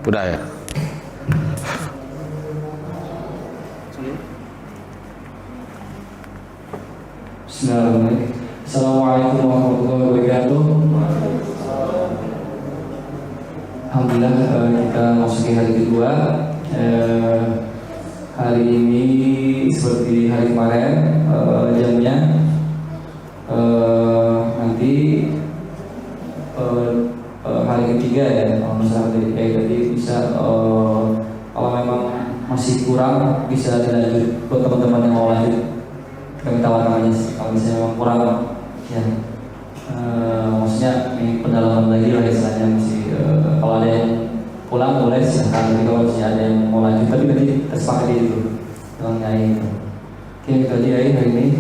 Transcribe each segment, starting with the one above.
Udah ya. Bismillahirrahmanirrahim. Assalamualaikum warahmatullahi wabarakatuh. Alhamdulillah, kita masuki hari kedua. Hari ini seperti hari kemarin, jamnya nanti hari ketiga ya, kalau misalnya jadi bisa kalau memang masih kurang bisa dilanjut buat teman-teman yang mau lanjut. Kami tawarkan aja kalau misalnya memang kurang ya, maksudnya ini pendalaman lagi lah istilahnya masih kalau ada yang pulang boleh silahkan, tapi kalau masih ada yang mau lanjut tapi nanti tersepakati itu dengan nyai itu. Oke, itu aja ya hari ini,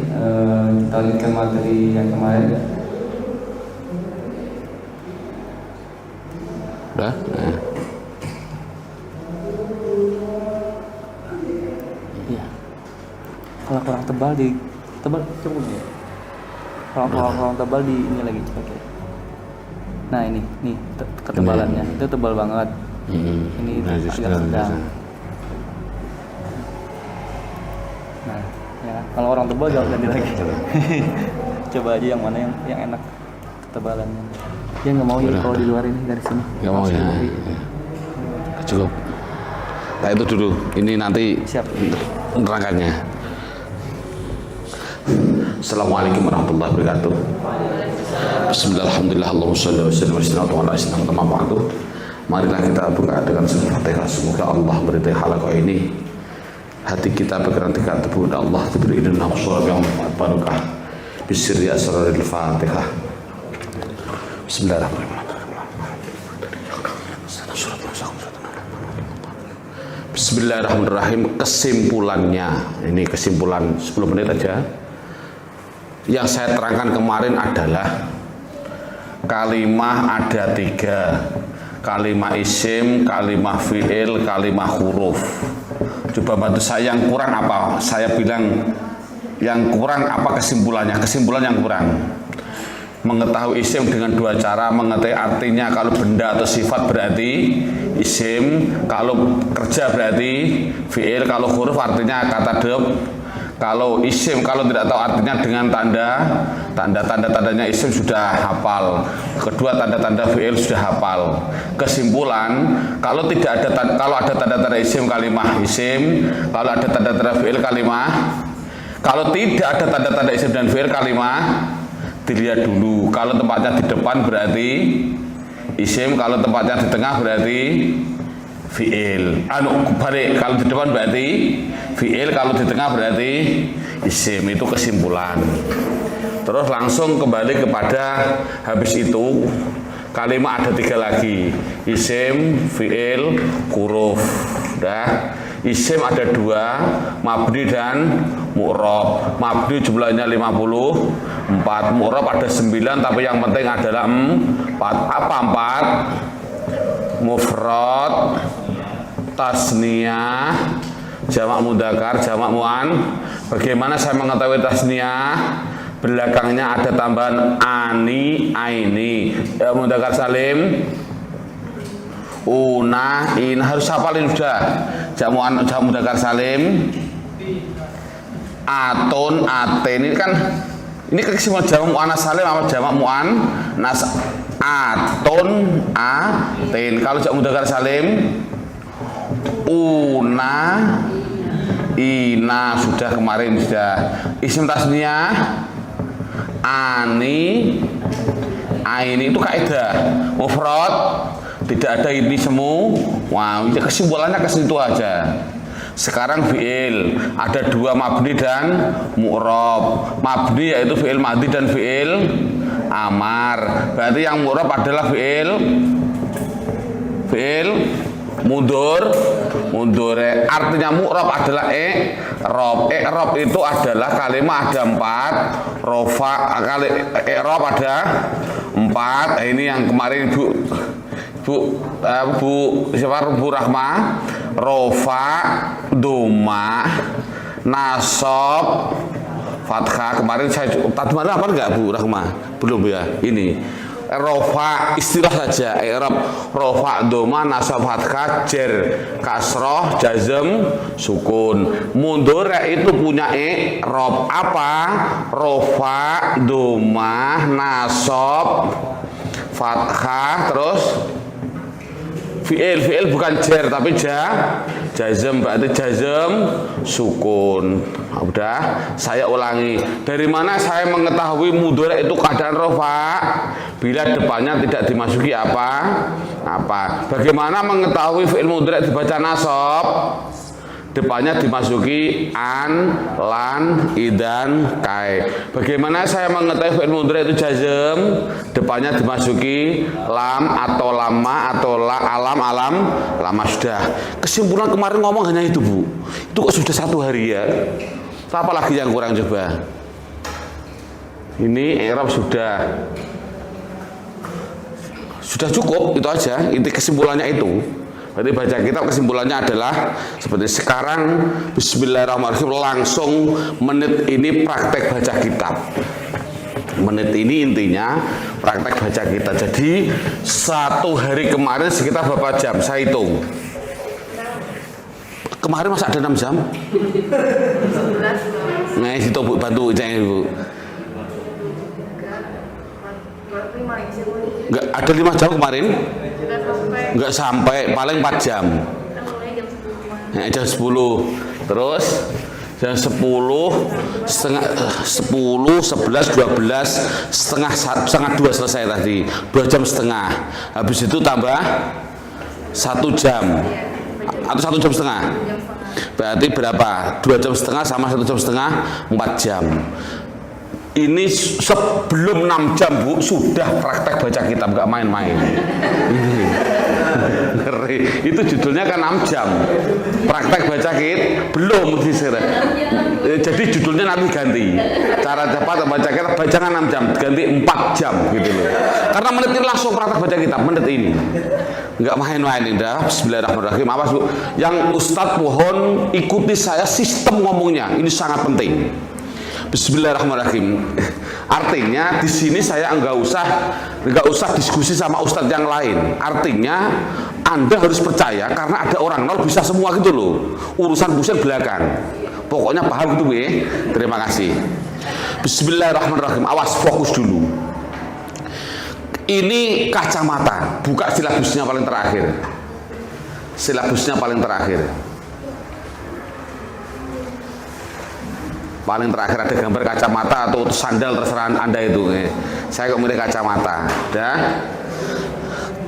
kita lanjutkan materi yang kemarin. Udah. Iya. Kalau kurang tebal cukup ya. Kalau tebal di ini lagi pakai. Nah ini nih ketebalannya itu tebal banget. Ini agak sedang. Nah ya kalau orang tebal jangan ganti lagi. Coba aja yang mana yang enak ketebalannya. Dia nggak mau ya kalau di luar ini dari sini. Nggak mau ya. Cukup. Nah itu dulu. Ini nanti Siap. Nerangkannya. Assalamualaikum warahmatullahi wabarakatuh. Bismillahirrahmanirrahim. Allahumma shalli wa sallim ala sayyidina Muhammad. Marilah kita buka dengan surah Fatihah. Semoga Allah meridai halaqah ini. Hati kita bergerak dekat tubuh Allah diberi idun nafsu yang barokah. Bisirri asraril Fatihah. Bismillahirrahmanirrahim. Bismillahirrahmanirrahim. Kesimpulannya, ini kesimpulan 10 menit aja. Yang saya terangkan kemarin adalah kalimah ada 3, kalimah isim, kalimah fi'il, kalimah huruf. Coba bantu saya, yang kurang apa? Saya bilang yang kurang apa kesimpulannya? Kesimpulan yang kurang, mengetahui isim dengan 2 cara. Mengetahui artinya, kalau benda atau sifat berarti isim, kalau kerja berarti fi'il, kalau huruf artinya kata dep. Kalau isim, kalau tidak tahu artinya dengan tandanya isim sudah hafal. Kedua, tanda-tanda fi'il sudah hafal. Kesimpulan, kalau ada tanda-tanda isim kalimah isim, kalau ada tanda-tanda fi'il kalimah. Kalau tidak ada tanda-tanda isim dan fi'il kalimah, dilihat dulu. Kalau tempatnya di depan berarti isim, kalau tempatnya di tengah berarti fi'il. Balik, kalau di depan berarti fi'il, kalau di tengah berarti isim. Itu kesimpulan. Terus langsung kembali kepada habis itu kalimat ada 3 lagi, isim, fi'il, huruf. Udah. Isim ada 2, mabni dan mu'rob. Mabni jumlahnya 54, mu'rob ada 9, tapi yang penting adalah 4. Apa 4? Mufrad, tasniyah, jamak mudzakkar, jamak muan. Bagaimana saya mengetahui tasniyah? Belakangnya ada tambahan ani, aini. Mudzakkar salim, una, in. Harus hafalin sudah. Jamak mudzakkar salim, atun, aten. Ini kesimpulan jamak muannas salim apa jamak muannas? Atun, aten. Kalau jamak mudzakkar salim, una, ina. Sudah kemarin sudah. Isim tasniyah, ani, aini. Itu kaidah. Mufrad tidak ada ini semua. Wow, kesimpulannya ke situ aja. Sekarang fi'il ada 2, mabni dan mu'rob. Mabni yaitu fi'il madhi dan fi'il amar. Berarti yang mu'rob adalah fi'il mundur. Artinya mu'rob adalah i'rob. I'rob itu adalah kalimat ada 4, rofa kali i'rob ada 4. Ini yang kemarin Bu Rahma, rofa, doma, nasob, fathah. Kemarin saya tadi malam apa enggak Bu Rahma? Belum ya. Ini rofa istilah saja, i'rab rofa doma nasab fathah jer kasroh jazm sukun. Mudhari itu punya i'rab apa? Rofa doma nasab fathah terus fi'il bukan jer tapi jazm, berarti jazm sukun. Nah, udah saya ulangi, dari mana saya mengetahui mudhari itu keadaan rofa? Bila depannya tidak dimasuki apa? Bagaimana mengetahui fi'il mudhari dibaca nasab? Depannya dimasuki an, lan, idan, kai. Bagaimana saya mengetahui fi'il mudhari itu jazm? Depannya dimasuki lam atau lama atau alam lama. Sudah. Kesimpulan kemarin ngomong hanya itu, Bu. Itu kok sudah 1 hari ya? Apa lagi yang kurang coba? Ini i'rab sudah cukup, itu aja. Inti kesimpulannya itu. Berarti baca kitab kesimpulannya adalah seperti sekarang. Bismillahirrahmanirrahim, langsung menit ini praktek baca kitab. Menit ini intinya praktek baca kitab. Jadi 1 hari kemarin sekitar berapa jam? Saya hitung. Kemarin masa ada 6 jam? Nah, itu Bu, bantu cek Bu. Enggak ada 5 jam kemarin? Enggak sampai, paling 4 jam. Nah, jam 10. Terus jam 10, setengah 10, 11, 12, setengah 2 selesai tadi. 2 jam setengah. Habis itu tambah 1 jam. Atau 1 jam setengah. Berarti berapa? 2 jam setengah sama 1 jam setengah, 4 jam. Ini sebelum 6 jam Bu sudah praktek baca kitab, nggak main-main. Ngeri. Itu judulnya kan 6 jam. Praktek baca kitab belum diseret. Jadi judulnya nanti ganti. Cara cepat baca kitab bacangan 6 jam, ganti 4 jam gitu loh. Karena menit ini langsung praktek baca kitab, menit ini. Nggak main-main indah. Bismillahirrahmanirrahim. Awas Bu. Yang Ustadz mohon ikuti saya sistem ngomongnya. Ini sangat penting. Bismillahirrahmanirrahim. Artinya di sini saya nggak usah diskusi sama ustadz yang lain. Artinya Anda harus percaya karena ada orang nol bisa semua gitu loh. Urusan belakang. Pokoknya paham gitu ya. Terima kasih. Bismillahirrahmanirrahim. Awas, fokus dulu. Ini kacamata. Buka silabusnya paling terakhir. Silabusnya paling terakhir. Paling terakhir ada gambar kacamata atau sandal, terserah Anda itu. Saya kok milih kacamata. Dah.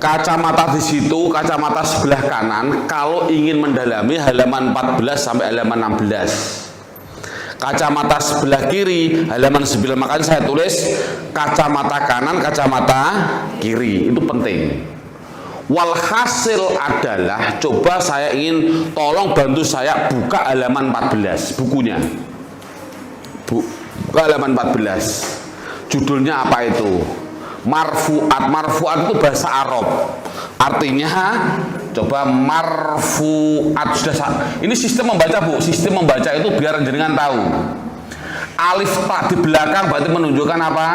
Kacamata di situ, kacamata sebelah kanan. Kalau ingin mendalami halaman 14 sampai halaman 16. Kacamata sebelah kiri halaman 9. Makanya saya tulis kacamata kanan, kacamata kiri. Itu penting. Walhasil adalah coba saya ingin tolong bantu saya buka halaman 14 bukunya. Halaman 14. Judulnya apa itu? Marfu'at. Marfu'at itu bahasa Arab. Artinya coba marfu'at. Ini sistem membaca Bu. Sistem membaca itu biar jenengan tahu. Alif tak di belakang berarti menunjukkan apa?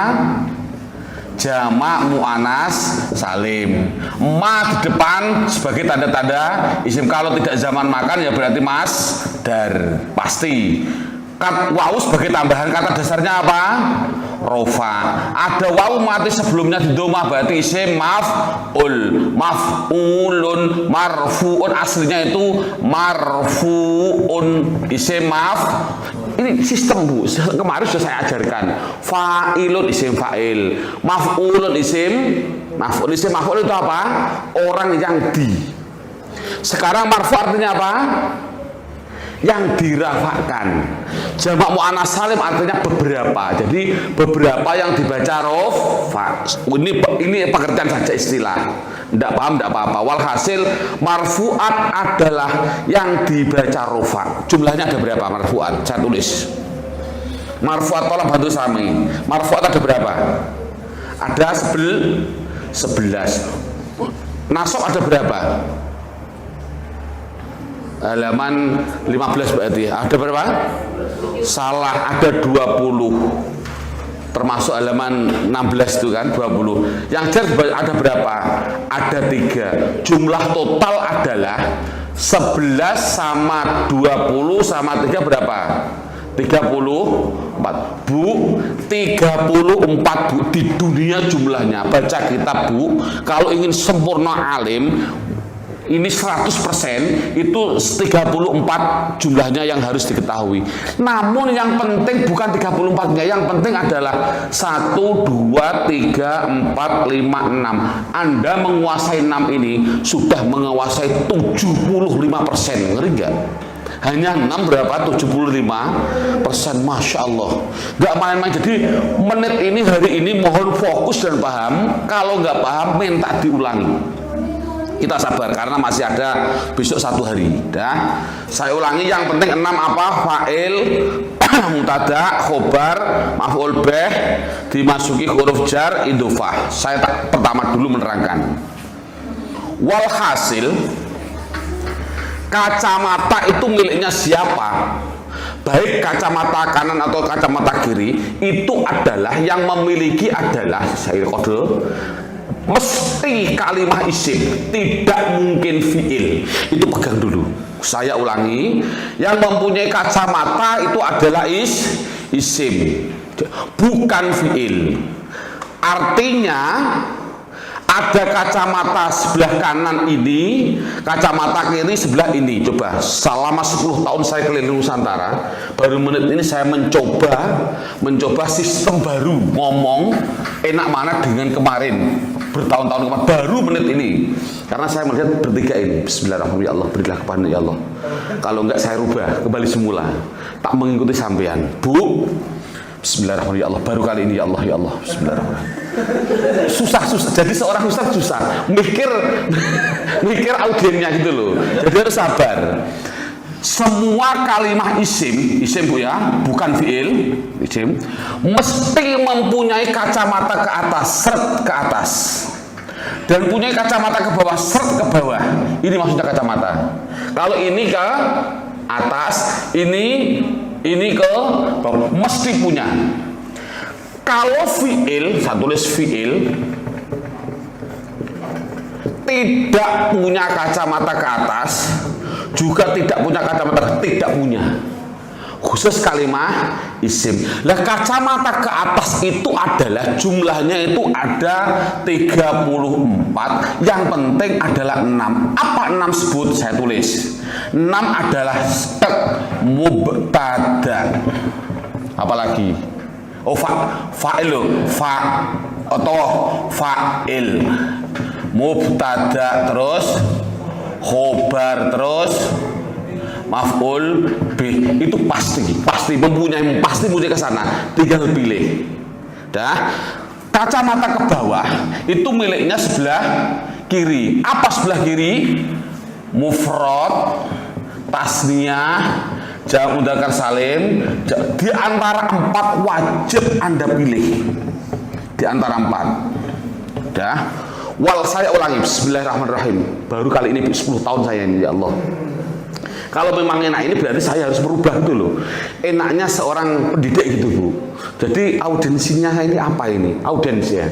Jamak mu'anas salim. Ma di depan sebagai tanda-tanda isim. Kalau tidak zaman makan ya berarti masdar. Pasti. Wawu sebagai tambahan kata dasarnya apa? Rofa. Ada wawu mati sebelumnya di domah berarti isim maf'ulun marfu'un, aslinya itu marfu'un isim ini sistem Bu, kemarin sudah saya ajarkan. Fa'ilun isim fa'il, maf'ulun isim maf'ul. Isim maf'ul itu apa? Orang yang Sekarang marfu artinya apa? Yang dirafakkan. Jamak mu'annas salim artinya beberapa. Jadi beberapa yang dibaca rofa. Ini pengertian saja istilah. Tidak paham tidak apa-apa. Walhasil marfu'at adalah yang dibaca rofa. Jumlahnya ada berapa marfu'at? Saya tulis. Marfu'at tolong bantu Sami. Marfu'at ada berapa? Ada 11. Nasab ada berapa? Halaman 15 berarti. Ada berapa? Salah, ada 20. termasuk halaman 16 itu kan 20. Yang jar ada berapa? Ada 3. Jumlah total adalah 11 sama 20 sama 3 berapa? 34. Bu, 34 Bu di dunia jumlahnya. Baca kitab Bu, kalau ingin sempurna alim ini 100% itu 34 jumlahnya yang harus diketahui. Namun yang penting bukan 34-nya, yang penting adalah 1, 2, 3, 4, 5, 6. Anda menguasai 6 ini sudah menguasai 75%. Ngeri nggak? Hanya 6 berapa? 75%. Masya Allah, nggak main-main. Jadi menit ini, hari ini mohon fokus dan paham. Kalau nggak paham minta diulangi. Kita sabar karena masih ada besok 1 hari. Dah, saya ulangi yang penting 6 apa? Fa'il, mubtada, khobar, maf'ul bih, dimasuki huruf jar, idhofah. Saya pertama dulu menerangkan. Walhasil, kacamata itu miliknya siapa? Baik kacamata kanan atau kacamata kiri, itu adalah yang memiliki adalah saya kode mesti kalimah isim, tidak mungkin fiil. Itu pegang dulu. Saya ulangi, yang mempunyai kacamata itu adalah isim, bukan fiil. Artinya ada kacamata sebelah kanan ini, kacamata kiri sebelah ini. Coba, selama 10 tahun saya keliling Nusantara, baru menit ini saya mencoba sistem baru ngomong enak mana dengan kemarin, bertahun-tahun kemarin, baru menit ini. Karena saya melihat bertiga ini. Bismillahirrahmanirrahim. Ya Allah, berilah kepada ya Allah. Kalau enggak saya rubah kembali semula, tak mengikuti sampean. Bu, Bismillahirrahmanirrahim. Ya Allah, baru kali ini ya Allah, ya Allah. Bismillahirrahmanirrahim. Susah. Jadi seorang ustaz susah mikir audiennya gitu loh. Jadi harus sabar. Semua kalimah isim Bu ya, bukan fiil, isim, mesti mempunyai kacamata ke atas, seret ke atas, dan punya kacamata ke bawah, seret ke bawah. Ini maksudnya kacamata. Kalau ini ke atas, ini ke bawah, mesti punya. Kalau fiil, saya tulis fiil, tidak punya kacamata ke atas, juga tidak punya kacamata, tidak punya. Khusus kalimah isim. Nah, kacamata ke atas itu adalah jumlahnya itu ada 34. Yang penting adalah 6. Apa 6 sebut? Saya tulis. 6 adalah mubtada. Apalagi? Oh, fa'il atau fa'il, mubtada, terus khobar, terus maf'ul bih. Itu pasti mempunyai ke sana, tinggal pilih. Dah, kacamata ke bawah itu miliknya sebelah kiri. Apa sebelah kiri? Mufrad, tasniyah, jamak mudzakkar salim. Di antara 4 wajib Anda pilih. Di antara 4. Dah. Saya ulangi. Bismillahirrahmanirrahim. Baru kali ini 10 tahun saya ini ya Allah. Kalau memang enak ini berarti saya harus merubah itu loh. Enaknya seorang pendidik gitu Bu. Jadi audensinya ini apa ini? Audens ya.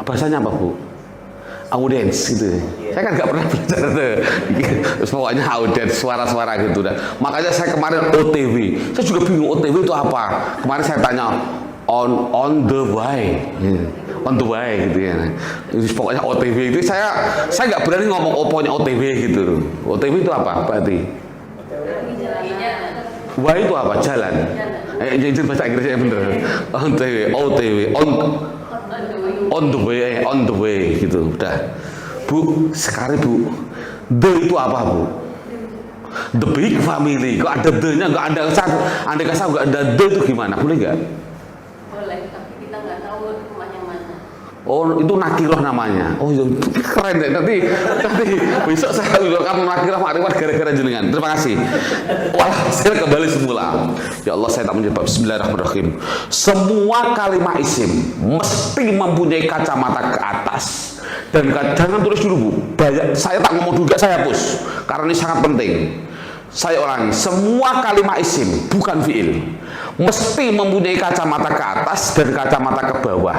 Bahasanya apa Bu? Audens gitu. Saya kan nggak pernah belajar tuh. Pokoknya audens, suara-suara gitu dah. Makanya saya kemarin OTW. Saya juga bingung OTW itu apa. Kemarin saya tanya on the way. On the way gitu ya. Pokoknya OTW itu saya nggak berani ngomong pokoknya OTW gitu. OTW itu apa berarti? Way itu apa? Jalan. Jadi bahasa Inggrisnya bener. OTW, on the way gitu. Udah. Bu, sekarang Bu, the itu apa Bu? The big family. Kok ada the-nya nggak ada andai kata nggak ada the itu gimana? Boleh nggak? Boleh, tapi kita nggak tahu rumahnya mana. Oh, itu nakiroh namanya. Oh, keren deh. Nanti besok saya kamu nakiroh makrifat gara-gara jenengan. Terima kasih. Walhasil kembali semula. Ya Allah, saya tak menjawab. Bismillahirrahmanirrahim. Semua kalimah isim mesti mempunyai kacamata ke atas. Dan jangan tulis dulu Bu. Saya tak ngomong juga, saya hapus. Karena ini sangat penting. Saya ulangi, semua kalimat isim bukan fiil mesti mempunyai kacamata ke atas dan kacamata ke bawah.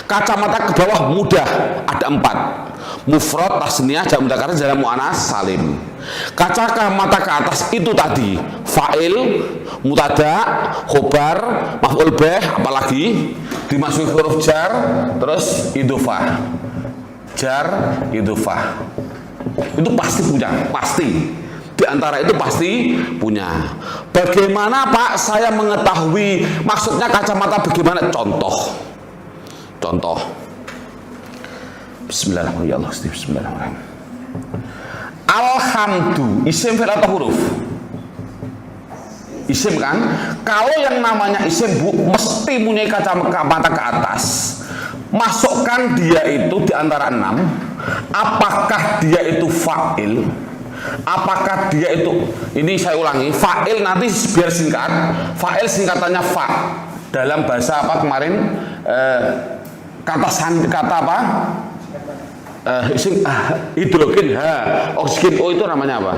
Kacamata ke bawah mudah, ada 4: mufrad, tasniyah, jamak mudzakkar, jamak muannats salim. Kacamata ke atas itu tadi fa'il, mubtada, khobar, maf'ul bih, apalagi dimasuki huruf jar, terus idhofah, jar, idhofah. Itu pasti punya, pasti. Di antara itu pasti punya. Bagaimana Pak saya mengetahui maksudnya kacamata bagaimana? Contoh. Bismillahirrahmanirrahim. Bismillahirrahmanirrahim. Alhamdu, isim fi'il atau huruf? Isim kan? Kalau yang namanya isim Bu, mesti punya kacamata ke atas. Masukkan dia itu di antara 6. Apakah dia itu fa'il? Apakah dia itu, ini saya ulangi, fa'il nanti biar singkat. Fa'il singkatannya fa. Dalam bahasa apa kemarin? Kata apa? Hidrogen, oksigen, O itu namanya apa?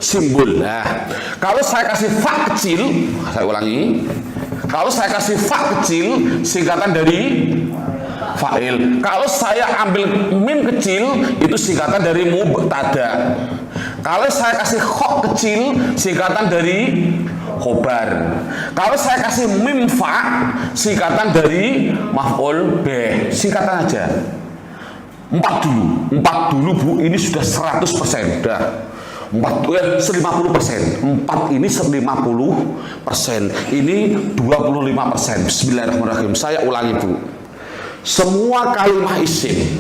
Simbol. Nah, kalau saya kasih fa kecil, saya ulangi. Kalau saya kasih fa kecil, singkatan dari fa'il. Kalau saya ambil mim kecil, itu singkatan dari mubtada. Kalau saya kasih kho kecil, singkatan dari khobar. Kalau saya kasih mim fa, singkatan dari maf'ul bih. Singkatan aja. 4 dulu Bu, ini sudah 100%. Udah 50%. 4 ini 50%. Ini 25%. Bismillahirrahmanirrahim. Saya ulangi Bu. Semua kalimat isim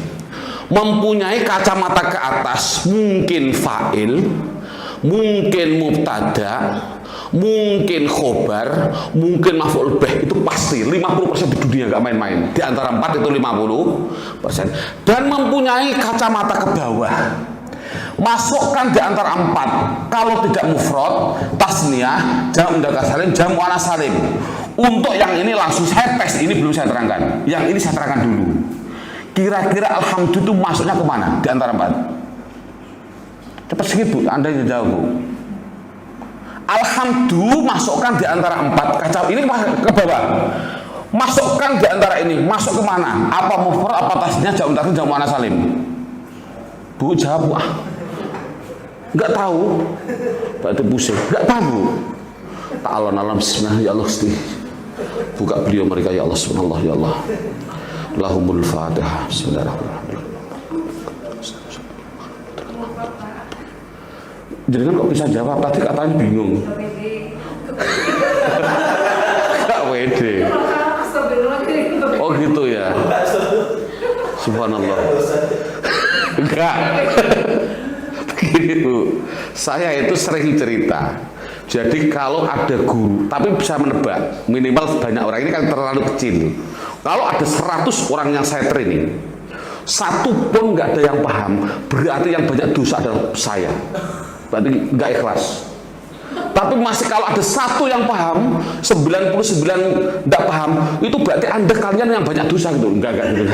mempunyai kacamata ke atas, mungkin fa'il, mungkin mubtada, mungkin khobar, mungkin maf'ul bih. Itu pasti 50% di dunia, nggak main-main. Di antara 4 itu 50%. Dan mempunyai kacamata ke bawah. Masukkan di antara 4. Kalau tidak mufrad, tasniyah, jamak mudzakkar salim, jamak muannats salim. Untuk yang ini langsung saya tes, ini belum saya terangkan. Yang ini saya terangkan dulu. Kira-kira alhamdulillah itu masuknya kemana di antara 4? Cepat sedikit Bu, Anda yang jawab Bu. Alhamdulillah masukkan di antara 4 kaca ini ke bawah. Masukkan di antara ini, masuk kemana? Apa mufrad, apa tasniyah, jamak mudzakkar, jamak muannats salim? Bu jawab Bu. Nggak tahu. Berarti pusing. Nggak tahu Bu. Ta'ala alam bismillah ya Allah Gusti. Buka beliau mereka ya Allah subhanallah ya Allah. Lahumul Fatihah. Bismillahirrahmanirrahim. Jadi kan kok bisa jawab? Tadi katanya bingung. Gak pede. Oh gitu ya. Subhanallah. Enggak. Begini Bu, saya itu sering cerita. Jadi kalau ada guru, tapi bisa menebak, minimal banyak orang, ini kan terlalu kecil. Kalau ada 100 orang yang saya training, 1 pun nggak ada yang paham, berarti yang banyak dosa adalah saya. Berarti nggak ikhlas. Tapi masih kalau ada 1 yang paham, 99 nggak paham, itu berarti Anda kalian yang banyak dosa gitu. Enggak gitu.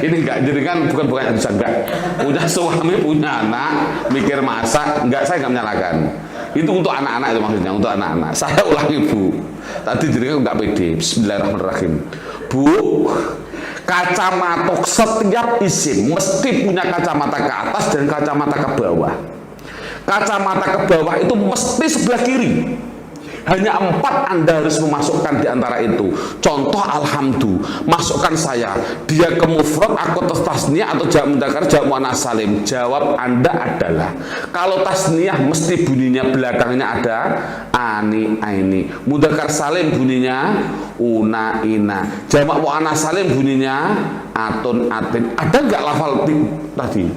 Ini enggak, jadi kan bukan dosa, enggak. Punya suami, punya anak, mikir masak, enggak, saya nggak menyalahkan. Itu untuk anak-anak itu maksudnya, untuk anak-anak. Saya ulangi Bu. Tadi jadi kan nggak pede. Bismillahirrahmanirrahim. Bu, kacamata setiap isim mesti punya kacamata ke atas dan kacamata ke bawah. Kacamata ke bawah itu mesti sebelah kiri. Hanya 4 Anda harus memasukkan di antara itu. Contoh alhamdulillah, masukkan saya. Dia ke mufrad, aku tasniyah atau jamak mudzakkar, jamak muannats salim. Jawab Anda adalah, kalau tasniyah mesti bunyinya belakangnya ada ani, aini. Mudzakkar salim bunyinya una, ina. Jamak muannats salim bunyinya atun, atin. Ada nggak lafal tadi?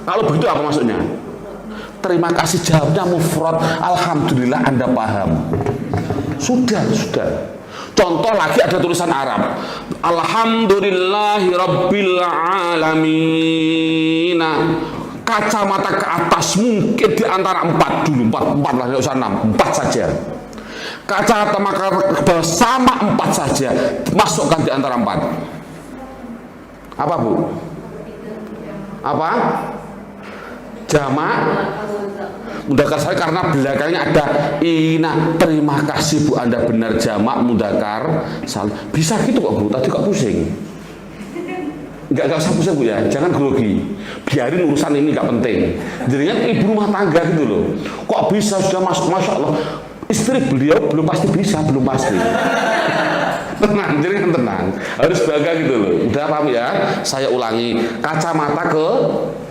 Kalau begitu apa maksudnya? Terima kasih, jawabnya mufrad. Alhamdulillah Anda paham. Sudah. Contoh lagi ada tulisan Arab. Alhamdulillahi rabbil alamin. Kacamata ke atas mungkin di antara 4 dulu. 4 lah, tidak usah 6. 4 saja. Kacamata ke bawah sama 4 saja. Masukkan di antara 4. Apa Bu? Apa? Jamak Mudakar saya karena belakangnya ada ina. Terima kasih Bu, Anda benar jamak mudakar salih. Bisa gitu kok Bu, tadi kok pusing. Enggak usah pusing Bu ya, jangan grogi. Biarin urusan ini enggak penting. Jadi kan ibu rumah tangga gitu loh. Kok bisa sudah masuk, Masya Allah. Istri beliau belum pasti bisa, belum pasti. Tenang, jadi kan tenang. Harus bangga gitu loh. Udah paham ya? Saya ulangi, kacamata ke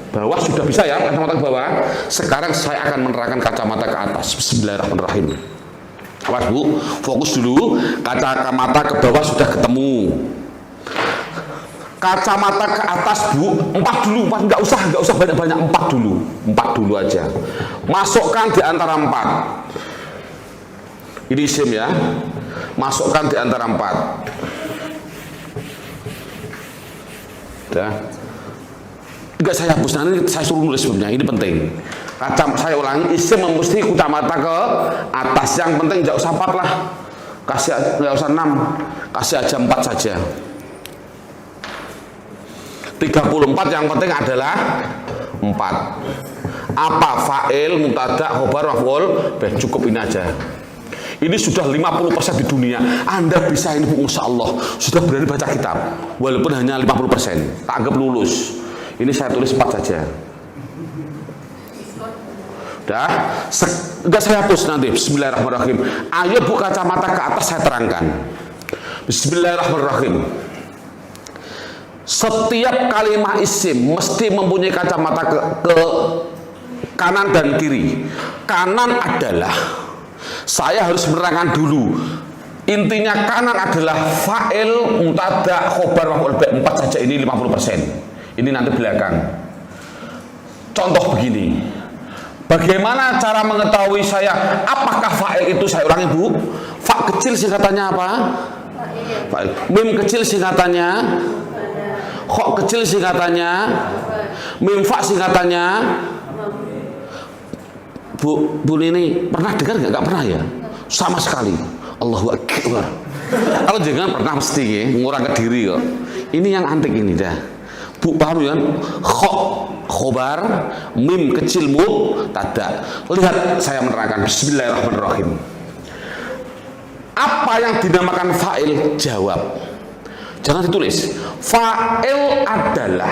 bawah sudah bisa ya, kacamata ke bawah. Sekarang saya akan menerangkan kacamata ke atas. Bismillahirrahmanirrahim. Awas Bu, fokus dulu. Kacamata ke bawah sudah ketemu. Kacamata ke atas Bu, 4 dulu, 4 nggak usah banyak-banyak, 4 dulu aja. Masukkan di antara 4. Ini isim ya. Masukkan di antara 4. Udah. Enggak saya hapus, nanti saya suruh nulis sebelumnya, ini penting. Saya ulangi, isim mesti kacamata ke atas. Yang penting enggak usah 4 lah. Enggak usah 6. Kasih aja 4 saja. 34 yang penting adalah 4. Apa? Fa'il, mubtada, khobar, maf'ul, cukup ini aja. Ini sudah 50% di dunia. Anda bisa ini Bu, Masya Allah. Sudah berani baca kitab. Walaupun hanya 50%. Tak anggap lulus. Ini saya tulis 4 saja. Udah. Enggak saya hapus nanti. Bismillahirrahmanirrahim. Ayo Bu, kacamata ke atas saya terangkan. Bismillahirrahmanirrahim. Setiap kalimat isim mesti mempunyai kacamata ke kanan dan kiri. Kanan adalah, saya harus menerangkan dulu. Intinya kanan adalah fa'il, mubtada, khobar, maf'ul bih. 4 saja, ini 50%. Ini nanti belakang. Contoh begini. Bagaimana cara mengetahui saya apakah fa'il itu? Saya ulangi Bu. Fa kecil singkatannya apa? Fa'il. Mim kecil singkatannya? Kho kecil singkatannya? Mim fa singkatannya? Bu Nini pernah dengar nggak? Nggak pernah ya? Sama sekali. Allahu Akbar. Kalau jangan pernah mesti ya, ngurang ke diri kok. Ini yang antik ini dah. Bu paham kan? Kho khobar, mim kecil mubtada. Lihat saya menerangkan. Bismillahirrahmanirrahim. Apa yang dinamakan fa'il? Jawab. Jangan ditulis. Fa'il adalah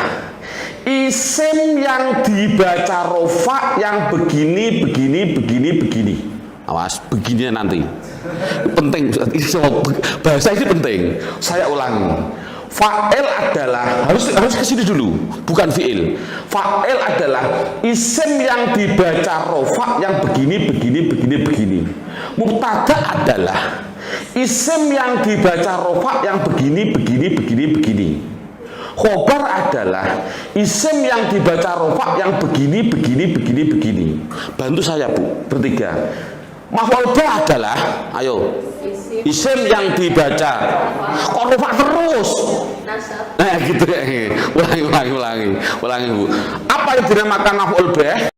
isim yang dibaca rofa yang begini. Awas, begininya nanti. Penting, bahasa ini penting. Saya ulangi. Fa'il adalah, harus ke sini dulu, bukan fi'il. Fa'il adalah isim yang dibaca rofa yang begini. Mubtada adalah isim yang dibaca rofa yang begini. Khobar adalah isim yang dibaca rofa yang begini. Bantu saya Bu, bertiga. Maf'ul bih adalah, ayo, isim yang dibaca kok rofa terus. Gitu ya. Ulangi Bu. Apa yang dinamakan maf'ul bih?